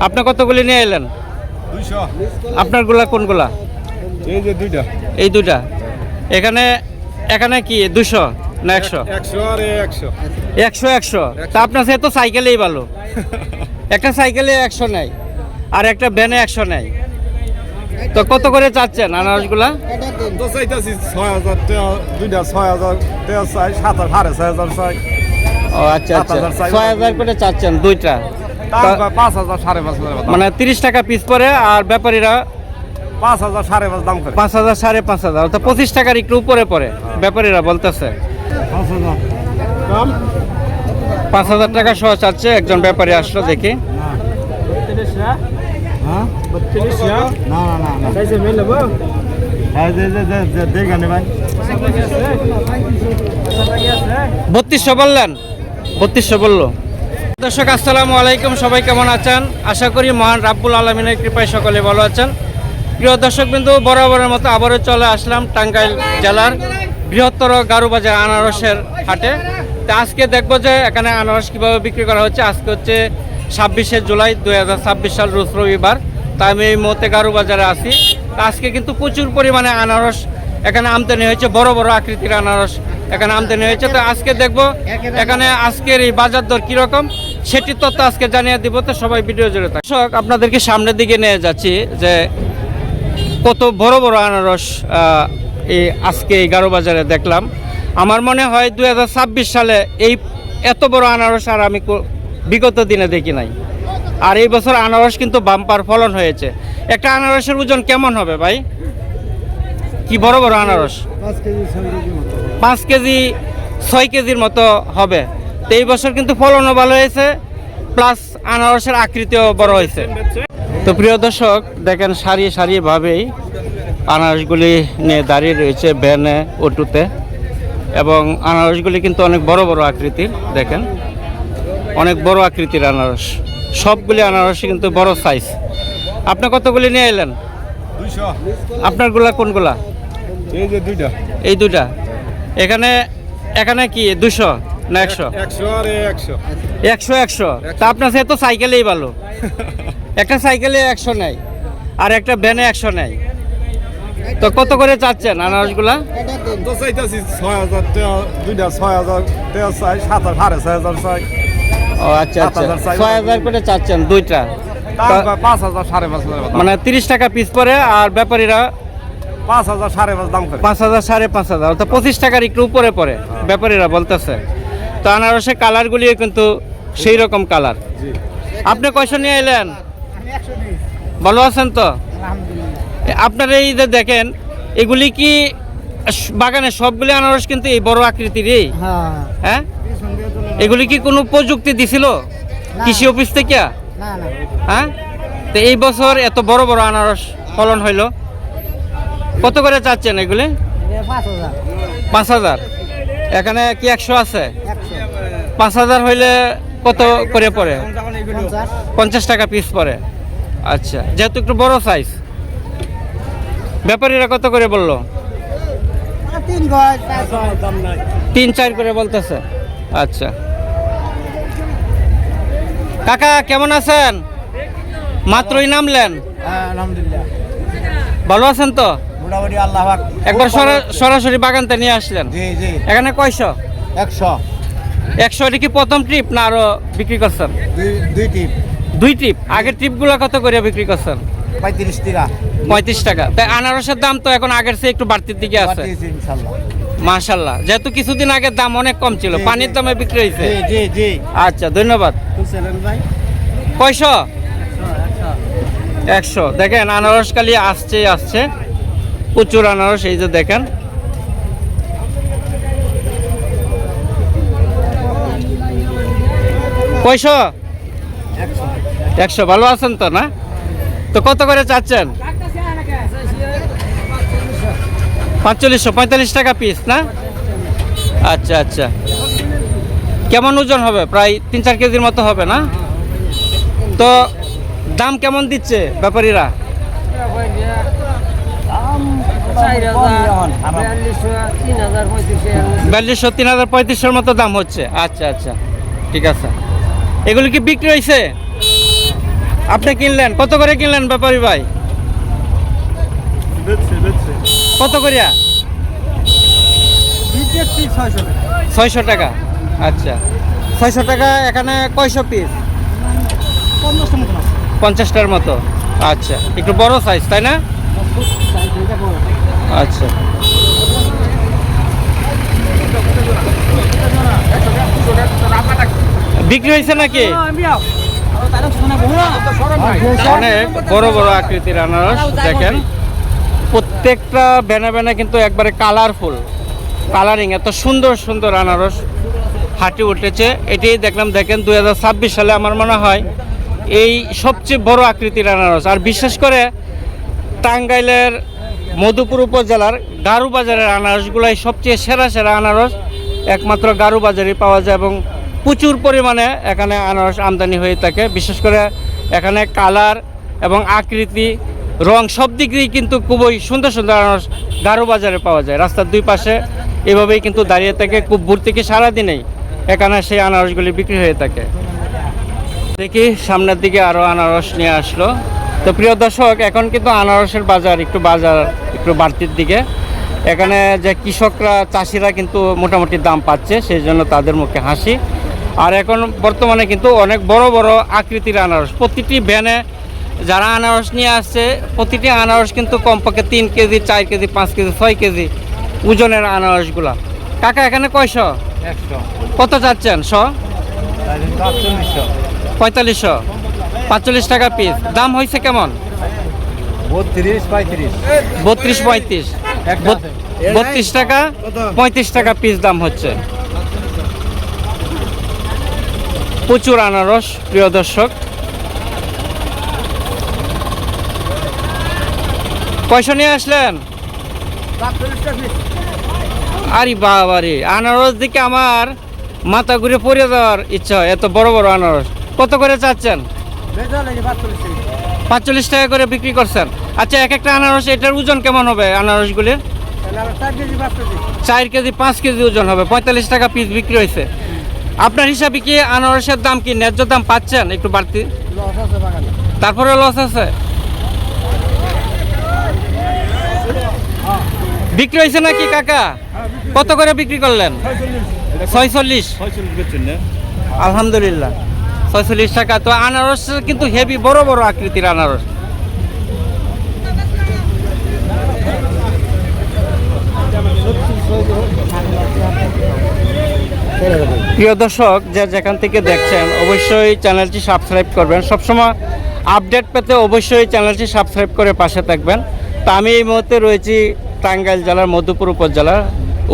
আপনি কতগুলি নিয়ে এলেন? 200। আপনারগুলা কোনগুলা? এই যে দুইটা। এই দুটা। এখানে এখানে কি 200 না 100? 100 আর 100। 100 100। তা আপনার সাথে তো সাইকেলেই ভালো। একটা সাইকেলে 100 নেয় আর একটা ভ্যানে 100 নেয়। তো কত করে চাচ্ছেন আনারসগুলা? তো চাইতাছি 6000 টাকা, দুইটা 6000 টাকা চাই, 7,500 চাই। ও আচ্ছা আচ্ছা, 6000 করে চাচ্ছেন দুইটা। দাম 5000 5,500 মানে 30 টাকা পিস পরে, আর ব্যাপারীরা 5000 5,500 দাম করে। 5000 5,500, তো 25 টাকার একটু উপরে পড়ে ব্যাপারীরা বলতেছে। 5000 দাম 5000 টাকা সহ চাচ্ছে একজন ব্যাপারী আসলো দেখি। হ্যাঁ 32 না না না না সাইজে মেল নেব। হ্যাঁ যে দেখানে ভাই 3200 বললেন? 3200 বললো। দর্শক আসসালামু আলাইকুম, সবাই কেমন আছেন? আশা করি মহান রাব্বুল আলামিনের কৃপায় সকলে ভালো আছেন। প্রিয় দর্শক বিন্দু, বরাবরের মতো আবারও চলে আসলাম টাঙ্গাইল জেলার বৃহত্তর গারুবাজার আনারসের হাটে। তো আজকে দেখবো যে এখানে আনারস কীভাবে বিক্রি করা হচ্ছে। আজকে হচ্ছে 26শে জুলাই 2026 সাল, রোজ রবিবার। তাই আমি এই মুহূর্তে গারুবাজারে আছি। তো আজকে কিন্তু প্রচুর পরিমাণে আনারস এখানে আমদানি হয়েছে, বড় বড় আকৃতির আনারস এখানে আমদানি হয়েছে। তো আজকে দেখবো এখানে আজকের এই বাজার দর কীরকম, সেটির তথ্য আজকে জানিয়ে দিব। তো সবাই ভিডিও জুড়ে থাকে। দর্শক আপনাদেরকে সামনের দিকে নিয়ে যাচ্ছি যে কত বড় বড় আনারস এই আজকে এই গারুবাজারে দেখলাম। আমার মনে হয় 2026 সালে এই এত বড় আনারস আর আমি বিগত দিনে দেখি নাই। আর এই বছর আনারস কিন্তু বাম্পার ফলন হয়েছে। একটা আনারসের ওজন কেমন হবে ভাই? কি বড় বড় আনারস? 5 কেজি 6 কেজির মতো হবে। তো এই বছর কিন্তু ফলনও ভালো হয়েছে, প্লাস আনারসের আকৃতিও বড় হয়েছে। তো প্রিয় দর্শক দেখেন, সারি সারিভাবেই আনারসগুলি নিয়ে দাঁড়িয়ে রয়েছে ভ্যানে, অটোতে। এবং আনারসগুলি কিন্তু অনেক বড় বড় আকৃতির, দেখেন অনেক বড় আকৃতির আনারস। সবগুলি আনারসই কিন্তু বড় সাইজ। আপনি কতগুলি নিয়ে এলেন? 200। আপনারগুলা কোনগুলা? এই যে দুইটা। এই দুটা। এখানে এখানে কি 200 না 100? 100 আর 100। 100 100। তা আপনার সাথে তো সাইকেলেই ভালো। একটা সাইকেলে 100 নেয় আর একটা ভ্যানে 100 নেয়। তো কত করে চাচ্ছেন আনারসগুলা? তো চাইতাছি 6000 টাকা, দুইটা 6000 টাকা চাই, 7,500 চাই। ও আচ্ছা আচ্ছা, 6000 করে চাচ্ছেন দুইটা। দাম 5000 5,500 মানে 30 টাকা পিস পরে, আর ব্যাপারীরা 5000 5,500 দাম করে। 5000 5,500, অর্থাৎ 25 টাকার একটু উপরে পড়ে ব্যাপারীরা বলতেছে। তো আনারসের কালারগুলিও কিন্তু সেই রকম কালার। আপনি কয়শো নিয়ে এলেন? ভালো আছেন তো? আপনার এই যে দেখেন, এগুলি কি বাগানে সবগুলি আনারস কিন্তু এই বড় আকৃতিরই? হ্যাঁ, এগুলি কি কোনো প্রযুক্তি দিছিল কৃষি অফিস থেকে? হ্যাঁ, তো এই বছর এত বড় বড় আনারস ফলন হইল। কত করে চাচ্ছেন এগুলি? 5000। এখানে কি 100 আছে? 5000 হইলে কত করে পড়ে? 50 টাকা পিস পড়ে। আচ্ছা, যেহেতু একটু বড় সাইজ। ব্যাপারীরা কত করে বললো? 3-4 করে বলতেছে। আচ্ছা কাকা, কেমন আছেন? মাত্রই নামলেন? আলহামদুলিল্লাহ ভালো আছেন তো? মোটামুটি আল্লাহ পাক। একবার সরাসরি বাগানতে নিয়ে আসলেন? জি জি। এখানে কয়শো? 100। 100। এটা কি প্রথম ট্রিপ না আরো বিক্রি করছেন? দুই টিপ। 2 ট্রিপ। আগের ট্রিপগুলো কত করে বিক্রি করছেন? 35 টাকা। 35 টাকা। তাই আনারসের দাম তো এখন আগের চেয়ে একটু বাড়তির দিকে আছে ইনশাআল্লাহ। মাশাআল্লাহ। যেহেতু কিছুদিন আগের দাম অনেক কম ছিল, পানির দামে বিক্রি হয়েছে। জি জি জি। আচ্ছা, ধন্যবাদ। কয়শো? 100। দেখেন আনারস খালি আসছে প্রচুর আনারস। এই যে দেখেন, কয়শো? 100। ভালো আছেন তো না? তো কত করে চাচ্ছেন? 4500। 45 টাকা পিস না? আচ্ছা আচ্ছা। কেমন ওজন হবে? প্রায় 3-4 কেজির মতো হবে না? তো দাম কেমন দিচ্ছে ব্যাপারীরা? 4200 3035 মতো দাম হচ্ছে। আচ্ছা আচ্ছা, ঠিক আছে। এগুলো কি বিক্রি হয়েছে? আপনি কিনলেন, কত করে কিনলেন ব্যাপারী ভাই? কত করিয়া? 600 টাকা। আচ্ছা, 600 টাকা। এখানে কয়শো পিস? 50টার মতো। আচ্ছা, একটু বড় সাইজ তাই না? আচ্ছা, বিক্রি হয়েছে নাকি? অনেক বড় বড় আকৃতির আনারস দেখেন, প্রত্যেকটা বেনা বেনা কিন্তু একবারে কালারফুল, কালারিং, এত সুন্দর সুন্দর আনারস হাটে উঠেছে। এটাই দেখলাম, দেখেন 2026 সালে আমার মনে হয় এই সবচেয়ে বড় আকৃতির আনারস। আর বিশেষ করে টাঙ্গাইলের মধুপুর উপজেলার গারু বাজারের আনারসগুলাই সবচেয়ে সেরা সেরা আনারস, একমাত্র গারু বাজারে পাওয়া যায় এবং প্রচুর পরিমাণে এখানে আনারস আমদানি হয়ে থাকে। বিশেষ করে এখানে কালার এবং আকৃতি, রং সব দিক দিয়েই কিন্তু খুবই সুন্দর সুন্দর আনারস গারু বাজারে পাওয়া যায়। রাস্তার দুই পাশে এভাবেই কিন্তু দাঁড়িয়ে থাকে, খুব ভোর থেকে সারাদিনেই এখানে সেই আনারসগুলি বিক্রি হয়ে থাকে। দেখি সামনের দিকে আরও আনারস নিয়ে আসলো। তো প্রিয় দর্শক, এখন কিন্তু আনারসের বাজার একটু বাড়তির দিকে। এখানে যে কৃষকরা, চাষিরা কিন্তু মোটামুটি দাম পাচ্ছে, সেই জন্য তাদের মুখে হাসি। আর এখন বর্তমানে কিন্তু অনেক বড় বড় আকৃতির আনারস, প্রতিটি ভ্যানে যারা আনারস নিয়ে আসছে, প্রতিটি আনারস কিন্তু কমপক্ষে 3 কেজি, 4 কেজি, 5 কেজি, 6 কেজি ওজনের আনারসগুলা। কাকা এখানে কয়শো? 100। কত চাচ্ছেন? 4500, 45 টাকা পিস। দাম হয়েছে কেমন? 32, 35। 32, 35, 32 টাকা, 35 টাকা পিস দাম হচ্ছে। প্রচুর আনারস প্রিয় দর্শক। কয়শো নিয়ে আসলেন? আরে বাবারে, আনারস দিকে আমার মাথা ঘুরে পড়ে যাওয়ার ইচ্ছা হয়, এত বড় বড় আনারস। কত করে চাচ্ছেন? 45 টাকা করে বিক্রি করছেন। আচ্ছা, এক একটা আনারস, এটার ওজন কেমন হবে আনারসগুলির? 4 কেজি, 5 কেজি ওজন হবে। 45 টাকা পিস বিক্রি হয়েছে। আপনার হিসাবে কি আনারসের দাম কি ন্যায্য দাম পাচ্ছেন? একটু বাড়তি? তারপরে লস আছে? বিক্রি হয়েছে নাকি কাকা? কত করে বিক্রি করলেন? 46। আলহামদুলিল্লাহ, 46 টাকা। তো আনারস কিন্তু হেভি বড় বড় আকৃতির আনারস। প্রিয় দর্শক, যেখান থেকে দেখছেন অবশ্যই চ্যানেলটি সাবস্ক্রাইব করবেন। সবসময় আপডেট পেতে অবশ্যই চ্যানেলটি সাবস্ক্রাইব করে পাশে থাকবেন। তো আমি এই মুহূর্তে রয়েছি টাঙ্গাইল জেলার মধুপুর উপজেলার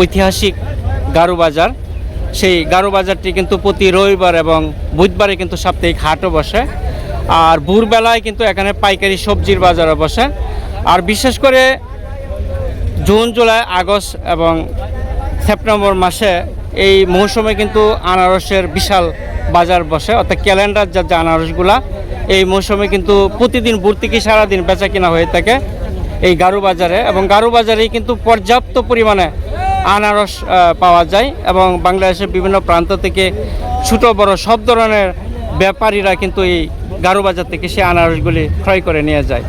ঐতিহাসিক গারু বাজার। সেই গারু বাজারটি কিন্তু প্রতি রবিবার এবং বুধবারে কিন্তু সাপ্তাহিক হাটও বসে। আর ভোরবেলায় কিন্তু এখানে পাইকারি সবজির বাজারও বসে। আর বিশেষ করে জুন, জুলাই, আগস্ট এবং সেপ্টেম্বর মাসে এই মৌসুমে কিন্তু আনারসের বিশাল বাজার বসে, অর্থাৎ ক্যালেন্ডার যে আনারসগুলা এই মৌসুমে কিন্তু প্রতিদিন ভোর থেকে সারাদিন বেচা কিনা হয়ে থাকে এই গারু বাজারে। এবং গারু বাজারেই কিন্তু পর্যাপ্ত পরিমাণে আনারস পাওয়া যায় এবং বাংলাদেশের বিভিন্ন প্রান্ত থেকে ছোট বড় সব ধরনের ব্যাপারীরা কিন্তু এই গারু বাজার থেকে সেই আনারসগুলি ক্রয় করে নিয়ে যায়।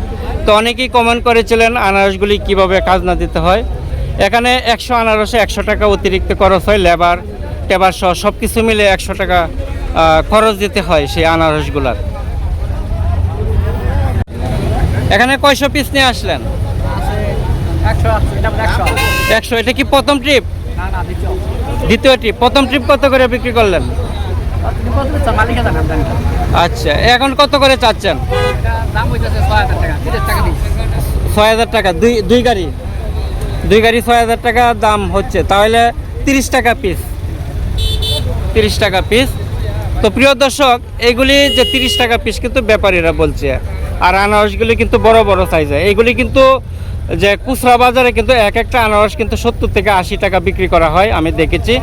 তো অনেকেই কমেন্ট করেছিলেন আনারসগুলি কিভাবে খাজনা দিতে হয়। এখানে 100 আনারসে 100 টাকা অতিরিক্ত খরচ হয়, লেবার টেবার সহ সব কিছু মিলে 100 টাকা খরচ দিতে হয় সেই আনারসগুলার। এখানে কয়শো পিস নিয়ে আসলেন? 100। এটা কি প্রথম ট্রিপ? দ্বিতীয় ট্রিপ। প্রথম ট্রিপ কত করে বিক্রি করলেন? আচ্ছা, এখন কত করে চাচ্ছেন? 6000 টাকা। দুই গাড়ি 6000 টাকা দাম হচ্ছে, তাহলে 30 টাকা পিস। 30 টাকা পিস। তো প্রিয় দর্শক, এগুলি যে 30 টাকা পিস কিন্তু ব্যাপারীরা বলছে। আর আনারসগুলি কিন্তু বড় বড় সাইজে। এইগুলি কিন্তু যে খুচরা বাজারে কিন্তু এক একটা আনারস কিন্তু 70 থেকে 80 টাকা বিক্রি করা হয়, আমি দেখেছি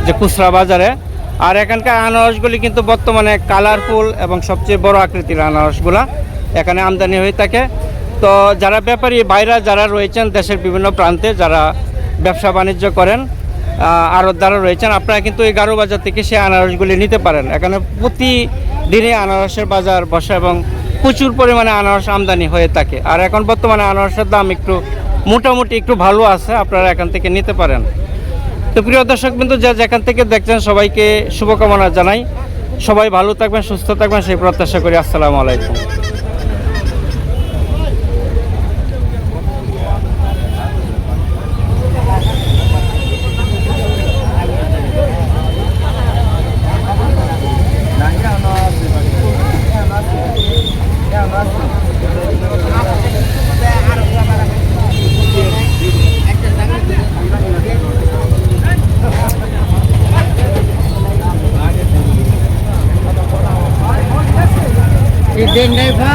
যে খুচরা বাজারে। আর এখানকার আনারসগুলি কিন্তু বর্তমানে কালারফুল এবং সবচেয়ে বড় আকৃতির আনারসগুলা এখানে আমদানি হয়ে থাকে। তো যারা ব্যাপারী বাইরে যারা রয়েছেন দেশের বিভিন্ন প্রান্তে, যারা ব্যবসা বাণিজ্য করেন, আড়তদাররা রয়েছেন, আপনারা কিন্তু এই গারু বাজার থেকে সেই আনারসগুলি নিতে পারেন। এখানে প্রতিদিনই আনারসের বাজার বসে এবং প্রচুর পরিমাণে আনারস আমদানি হয়ে থাকে। আর এখন বর্তমানে আনারসের দাম একটু মোটামুটি একটু ভালো আছে, আপনারা এখান থেকে নিতে পারেন। তো প্রিয় দর্শক বিন্দু, যা যেখান থেকে দেখছেন সবাইকে শুভকামনা জানাই। সবাই ভালো থাকবেন, সুস্থ থাকবেন সেই প্রত্যাশা করি। আসসালামু আলাইকুম। এই দেন নাই ভা